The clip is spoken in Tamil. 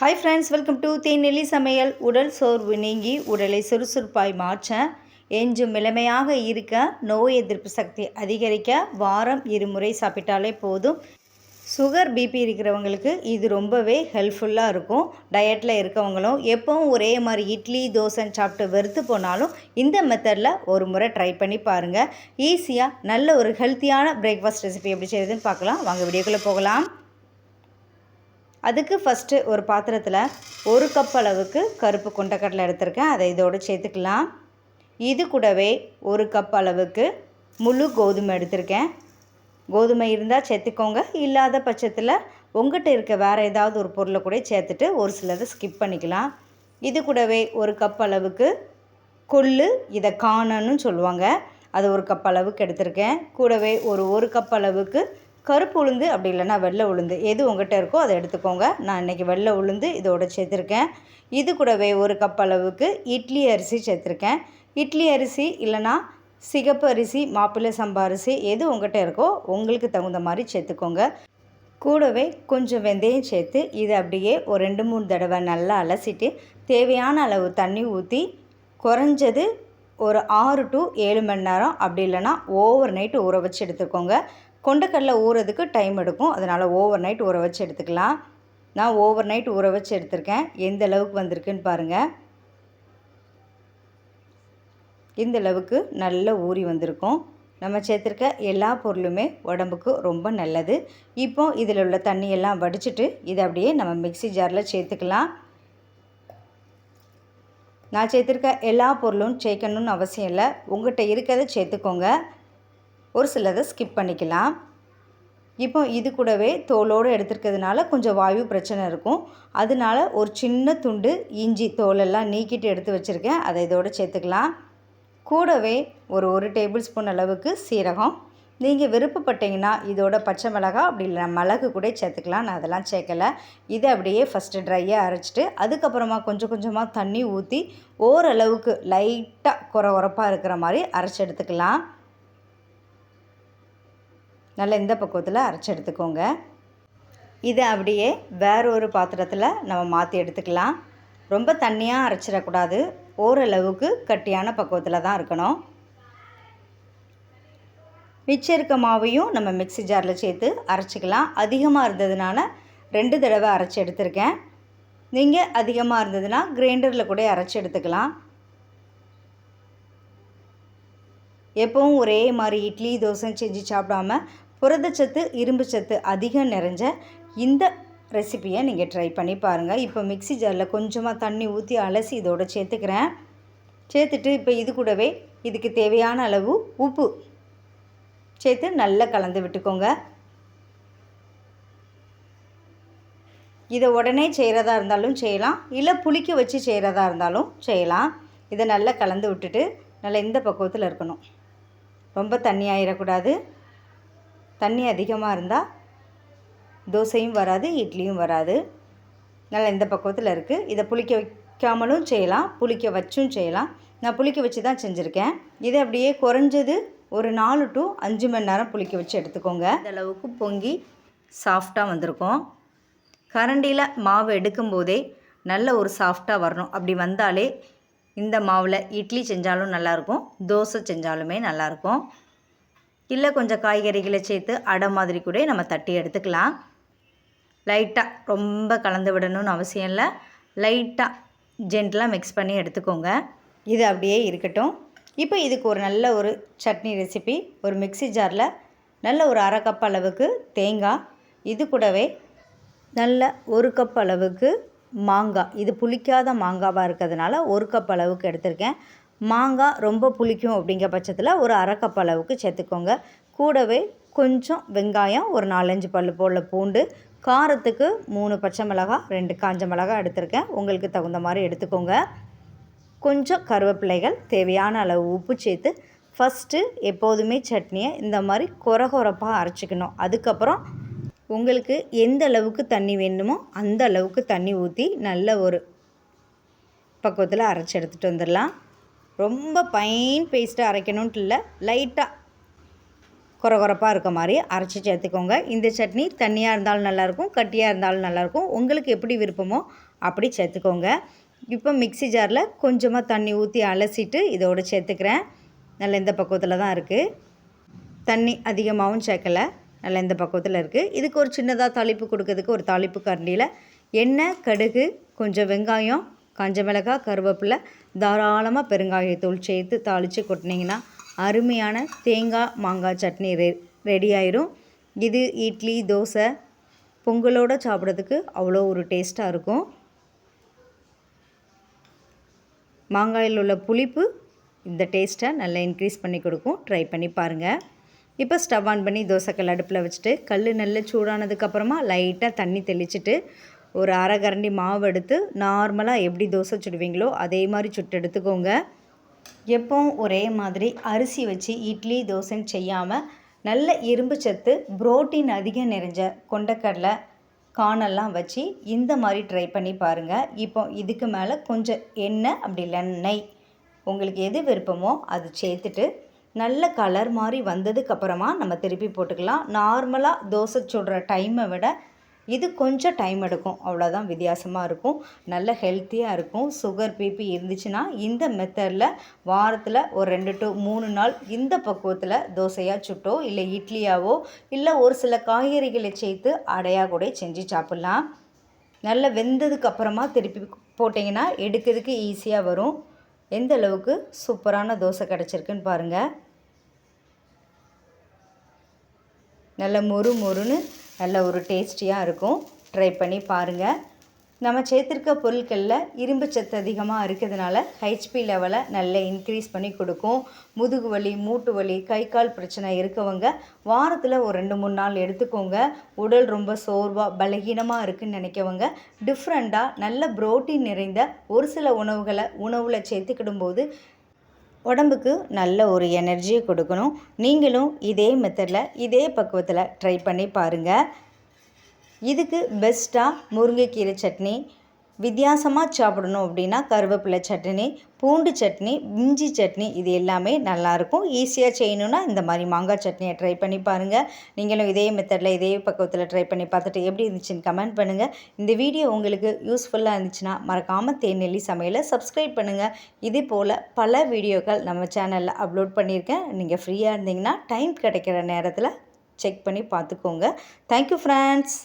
ஹாய் ஃப்ரெண்ட்ஸ், வெல்கம் டு தேனெல்லி சமையல். உடல் சோர்வு நீங்கி உடலை சுறுசுறுப்பாய் மாற்ற, என்றும் இளமையாக இருக்க, நோய் எதிர்ப்பு சக்தி அதிகரிக்க வாரம் 2 முறை சாப்பிட்டாலே போதும். சுகர் பிபி இருக்கிறவங்களுக்கு இது ரொம்பவே ஹெல்ப்ஃபுல்லாக இருக்கும். டயட்டில் இருக்கவங்களும் எப்போவும் ஒரே மாதிரி இட்லி தோசைன்னு சாப்பிட்டு வெறுத்து போனாலும் இந்த மெத்தடில் ஒரு முறை ட்ரை பண்ணி பாருங்கள். ஈஸியாக நல்ல ஒரு ஹெல்த்தியான பிரேக்ஃபாஸ்ட் ரெசிபி எப்படி செய்யுதுன்னு பார்க்கலாம். வாங்க வீடியோக்குள்ளே போகலாம். அதுக்கு ஃபஸ்ட்டு ஒரு பாத்திரத்தில் 1 கப் அளவுக்கு கருப்பு கொண்டக்கடலை எடுத்திருக்கேன். அதை இதோடு சேர்த்துக்கலாம். இது கூடவே 1 கப் அளவுக்கு முழு கோதுமை எடுத்திருக்கேன். கோதுமை இருந்தால் சேர்த்துக்கோங்க, இல்லாத பட்சத்தில் உங்கள்கிட்ட இருக்க வேறு ஏதாவது ஒரு பொருளை கூட சேர்த்துட்டு ஒரு சிலதை ஸ்கிப் பண்ணிக்கலாம். இது கூடவே 1 கப் அளவுக்கு கொள்ளு, இதை காணன்னு சொல்லுவாங்க, அது 1 கப் அளவுக்கு எடுத்திருக்கேன். கூடவே ஒரு கப் அளவுக்கு கருப்பு உளுந்து, அப்படி இல்லைனா வெள்ளை உளுந்து, எது உங்கள்கிட்ட இருக்கோ அதை எடுத்துக்கோங்க. நான் இன்றைக்கி வெள்ளை உளுந்து இதோடு சேர்த்துருக்கேன். இது கூடவே 1 கப் அளவுக்கு இட்லி அரிசி சேர்த்துருக்கேன். இட்லி அரிசி இல்லைனா சிகப்பு அரிசி, மாப்பிள்ளை சம்பா அரிசி, எது உங்கள்கிட்ட இருக்கோ உங்களுக்கு தகுந்த மாதிரி சேர்த்துக்கோங்க. கூடவே கொஞ்சம் வெந்தயம் சேர்த்து இதை அப்படியே ஒரு 2-3 தடவை நல்லா அலசிட்டு தேவையான அளவு தண்ணி ஊற்றி குறைஞ்சது ஒரு 6 to 7 மணி நேரம், அப்படி இல்லைனா ஓவர் நைட்டு ஊற வச்சு எடுத்துக்கோங்க. கொண்டக்கடலை ஊறதுக்கு டைம் எடுக்கும், அதனால் ஓவர் நைட் ஊற வச்சு எடுத்துக்கலாம். நான் ஓவர் நைட் ஊற வச்சு எடுத்திருக்கேன். எந்த அளவுக்கு வந்திருக்குன்னு பாருங்கள். இந்த அளவுக்கு நல்ல ஊறி வந்திருக்கும். நம்ம சேர்த்துருக்க எல்லா பொருளுமே உடம்புக்கு ரொம்ப நல்லது. இப்போ இதில் உள்ள தண்ணியெல்லாம் வடிச்சிட்டு இதை அப்படியே நம்ம மிக்ஸி ஜாரில் சேர்த்துக்கலாம். நான் சேர்த்துருக்க எல்லா பொருளும் சேர்க்கணுன்னு அவசியம் இல்லை, உங்கள்கிட்ட இருக்கிறத சேர்த்துக்கோங்க, ஒரு சிலதை ஸ்கிப் பண்ணிக்கலாம். இப்போ இது கூடவே தோலோடு எடுத்துருக்கிறதுனால கொஞ்சம் வாயு பிரச்சனை இருக்கும், அதனால ஒரு சின்ன துண்டு இஞ்சி தோலெல்லாம் நீக்கிட்டு எடுத்து வச்சுருக்கேன், அதை இதோடு சேர்த்துக்கலாம். கூடவே ஒரு டேபிள் ஸ்பூன் அளவுக்கு சீரகம், நீங்கள் விருப்பப்பட்டீங்கன்னா இதோட பச்சை மிளகாய் அப்படி இல்லை மிளகு கூட சேர்த்துக்கலாம். நான் அதெல்லாம் சேர்க்கலை. இதை அப்படியே ஃபஸ்ட்டு ட்ரையாக அரைச்சிட்டு அதுக்கப்புறமா கொஞ்சம் கொஞ்சமாக தண்ணி ஊற்றி ஓரளவுக்கு லைட்டாக குறப்பாக இருக்கிற மாதிரி அரைச்சி எடுத்துக்கலாம். நல்லா இந்த பக்குவத்தில் அரைச்சி எடுத்துக்கோங்க. இதை அப்படியே வேறு ஒரு பாத்திரத்தில் நம்ம மாற்றி எடுத்துக்கலாம். ரொம்ப தண்ணியாக அரைச்சிடக்கூடாது, ஓரளவுக்கு கட்டியான பக்குவத்தில் தான் இருக்கணும். மிச்சம் இருக்க மாவையும் நம்ம மிக்ஸி ஜாரில் சேர்த்து அரைச்சிக்கலாம். அதிகமாக இருந்ததுனால 2 தடவை அரைச்சி எடுத்திருக்கேன். நீங்கள் அதிகமாக இருந்ததுன்னா கிரைண்டரில் கூட அரைச்சி எடுத்துக்கலாம். எப்போவும் ஒரே மாதிரி இட்லி தோசை செஞ்சு சாப்பிடாம புரதச்சத்து இரும்பு சத்து அதிகம் நிறைஞ்ச இந்த ரெசிப்பியை நீங்கள் ட்ரை பண்ணி பாருங்கள். இப்போ மிக்ஸி ஜாரில் கொஞ்சமாக தண்ணி ஊற்றி அலசி இதோடு சேர்த்துக்கிறேன். சேர்த்துட்டு இப்போ இது கூடவே இதுக்கு தேவையான அளவு உப்பு சேர்த்து நல்லா கலந்து விட்டுக்கோங்க. இதை உடனே செய்கிறதா இருந்தாலும் செய்யலாம், இல்லை புளிக்க வச்சு செய்கிறதா இருந்தாலும் செய்யலாம். இதை நல்லா கலந்து விட்டுட்டு நல்லா இந்த பக்குவத்தில் இருக்கணும். ரொம்ப தண்ணி ஆயிடக்கூடாது. தண்ணி அதிகமாக இருந்தால் தோசையும் வராது, இட்லியும் வராது. நல்லா இந்த பக்குவத்தில் இருக்குது. இதை புளிக்க வைக்காமலும் செய்யலாம், புளிக்க வச்சும் செய்யலாம். நான் புளிக்க வச்சு தான் செஞ்சுருக்கேன். இதை அப்படியே குறைஞ்சது ஒரு 4 to 5 மணி நேரம் புளிக்க வச்சு எடுத்துக்கோங்க. இந்த அளவுக்கு பொங்கி சாஃப்டாக வந்திருக்கும். கரண்டியில் மாவு எடுக்கும்போதே நல்ல ஒரு சாஃப்டாக வரணும். அப்படி வந்தாலே இந்த மாவில் இட்லி செஞ்சாலும் நல்லாயிருக்கும், தோசை செஞ்சாலுமே நல்லாயிருக்கும். இல்லை கொஞ்சம் காய்கறிகளை சேர்த்து அடை மாதிரி கூட நம்ம தட்டி எடுத்துக்கலாம். லைட்டாக ரொம்ப கலந்து விடணும்னு அவசியம் இல்லை, லைட்டாக ஜென்டலாக மிக்ஸ் பண்ணி எடுத்துக்கோங்க. இது அப்படியே இருக்கட்டும். இப்போ இதுக்கு ஒரு நல்ல ஒரு சட்னி ரெசிபி. ஒரு மிக்ஸி ஜாரில் நல்ல ஒரு 1/2 கப் அளவுக்கு தேங்காய், இது கூடவே நல்ல 1 கப் அளவுக்கு மாங்காய், இது புளிக்காத மாங்காவாக இருக்கிறதுனால 1 கப் அளவுக்கு எடுத்திருக்கேன். மாங்காய் ரொம்ப புளிக்கும் அப்படிங்கிற பட்சத்தில் ஒரு 1/2 கப் அளவுக்கு சேர்த்துக்கோங்க. கூடவே கொஞ்சம் வெங்காயம், ஒரு 4-5 பல் போல் பூண்டு, காரத்துக்கு 3 பச்சை மிளகாய், 2 காஞ்ச மிளகாய் எடுத்திருக்கேன், உங்களுக்கு தகுந்த மாதிரி எடுத்துக்கோங்க. கொஞ்சம் கருவேப்பிலைகள், தேவையான அளவு உப்பு சேர்த்து ஃபஸ்ட்டு எப்போதுமே சட்னியை இந்த மாதிரி கொரப்பாக அரைச்சிக்கணும். அதுக்கப்புறம் உங்களுக்கு எந்த அளவுக்கு தண்ணி வேணுமோ அந்த அளவுக்கு தண்ணி ஊற்றி நல்ல ஒரு பக்குவத்தில் அரைச்சி எடுத்துகிட்டு வந்துடலாம். ரொம்ப ஃபைன் பேஸ்ட்டாக அரைக்கணுன்ட்டு இல்லை, லைட்டாக கொரகொரப்பாக இருக்க மாதிரி அரைச்சி சேர்த்துக்கோங்க. இந்த சட்னி தண்ணியாக இருந்தாலும் நல்லாயிருக்கும், கட்டியாக இருந்தாலும் நல்லாயிருக்கும். உங்களுக்கு எப்படி விருப்பமோ அப்படி சேர்த்துக்கோங்க. இப்போ மிக்ஸி ஜாரில் கொஞ்சமாக தண்ணி ஊற்றி அலசிட்டு இதோடு சேர்த்துக்கிறேன். நல்ல இந்த பக்குவத்தில் தான் இருக்குது. தண்ணி அதிகமாகவும் சேர்க்கலை, நல்ல இந்த பக்குவத்தில் இருக்குது. இதுக்கு ஒரு சின்னதாக தாளிப்பு கொடுக்கறதுக்கு ஒரு தாளிப்பு கரண்டியில் எண்ணெய், கடுகு, கொஞ்சம் வெங்காயம், காஞ்ச மிளகாய், கருவேப்பிலை, தாராளமாக பெருங்காயத்தூள் சேர்த்து தாளித்து கொட்டினீங்கன்னா அருமையான தேங்காய் மாங்காய் சட்னி ரெடி ஆயிரும். இது இட்லி, தோசை, பொங்கலோடு சாப்பிட்றதுக்கு அவ்வளோ ஒரு டேஸ்ட்டாக இருக்கும். மாங்காயில் உள்ள புளிப்பு இந்த டேஸ்ட்டை நல்லா இன்க்ரீஸ் பண்ணி கொடுக்கும். ட்ரை பண்ணி பாருங்கள். இப்போ ஸ்டவ் ஆன் பண்ணி தோசைக்கல் அடுப்பில் வச்சுட்டு கல் நல்லா சூடானதுக்கப்புறமா லைட்டாக தண்ணி தெளிச்சுட்டு ஒரு அரை கரண்டி மாவு எடுத்து நார்மலாக எப்படி தோசை சுடுவீங்களோ அதே மாதிரி சுட்டு எடுத்துக்கோங்க. எப்பவும் ஒரே மாதிரி அரிசி வச்சு இட்லி, தோசைன்னு செய்யாமல் நல்ல இரும்பு சத்து, புரோட்டீன் அதிகம் நிறைஞ்ச கொண்டக்கடலை, காணெல்லாம் வச்சு இந்த மாதிரி ட்ரை பண்ணி பாருங்கள். இப்போ இதுக்கு மேலே கொஞ்சம் எண்ணெய் அப்படி இல்லை நெய், உங்களுக்கு எது விருப்பமோ அது சேர்த்துட்டு நல்ல கலர் மாதிரி வந்ததுக்கப்புறமா நம்ம திருப்பி போட்டுக்கலாம். நார்மலாக தோசை சுடுற டைமை விட இது கொஞ்சம் டைம் எடுக்கும், அவ்வளோதான் வித்தியாசமாக இருக்கும். நல்ல ஹெல்த்தியாக இருக்கும். சுகர், பிபி இருந்துச்சுன்னா இந்த மெத்தடில் வாரத்தில் ஒரு 2 to 3 நாள் இந்த பக்குவத்தில் தோசையாக சுட்டோ இல்லை இட்லியாவோ இல்லை ஒரு சில காய்கறிகளை சேர்த்து அடையாக கூட செஞ்சு சாப்பிட்லாம். நல்லா வெந்ததுக்கப்புறமா திருப்பி போட்டிங்கன்னா எடுக்கிறதுக்கு ஈஸியாக வரும். எந்த அளவுக்கு சூப்பரான தோசை கிடச்சிருக்குன்னு பாருங்கள். நல்ல மொறு மொறுன்னு நல்ல ஒரு டேஸ்டியாக இருக்கும். ட்ரை பண்ணி பாருங்கள். நம்ம சேர்த்துருக்க பொருட்களில் இரும்பு சத்து அதிகமாக இருக்கிறதுனால ஹெச்பி லெவலை நல்லா இன்க்ரீஸ் பண்ணி கொடுக்கும். முதுகு வலி, மூட்டு வலி, கை கால் பிரச்சனை இருக்கவங்க வாரத்தில் ஒரு 2-3 நாள் எடுத்துக்கோங்க. உடல் ரொம்ப சோர்வாக பலகீனமாக இருக்குதுன்னு நினைக்கவங்க டிஃப்ரெண்ட்டாக நல்ல புரோட்டீன் நிறைந்த ஒரு சில உணவில் சேர்த்துக்கிடும்போது உடம்புக்கு நல்ல ஒரு எனர்ஜியை கொடுக்கணும். நீங்களும் இதே மெத்தடில் இதே பக்குவத்தில் ட்ரை பண்ணி பாருங்கள். இதுக்கு பெஸ்ட்டாக முருங்கைக்கீரை சட்னி, வித்தியாசமாக சாப்பிடணும் அப்படின்னா கருவேப்பிலை சட்னி, பூண்டு சட்னி, இஞ்சி சட்னி, இது எல்லாமே நல்லாயிருக்கும். ஈஸியாக செய்யணுன்னா இந்த மாதிரி மாங்காய் சட்னியை ட்ரை பண்ணி பாருங்கள். நீங்களும் இதே மெத்தடில் இதே பக்குவத்தில் ட்ரை பண்ணி பார்த்துட்டு எப்படி இருந்துச்சுன்னு கமெண்ட் பண்ணுங்கள். இந்த வீடியோ உங்களுக்கு யூஸ்ஃபுல்லாக இருந்துச்சுன்னா மறக்காமல் தேநெல்லி சமையலை சப்ஸ்கிரைப் பண்ணுங்கள். இதே போல் பல வீடியோக்கள் நம்ம சேனலில் அப்லோட் பண்ணியிருக்கேன். நீங்கள் ஃப்ரீயாக இருந்தீங்கன்னா டைம் கிடைக்கிற நேரத்தில் செக் பண்ணி பார்த்துக்கோங்க. Thank you friends.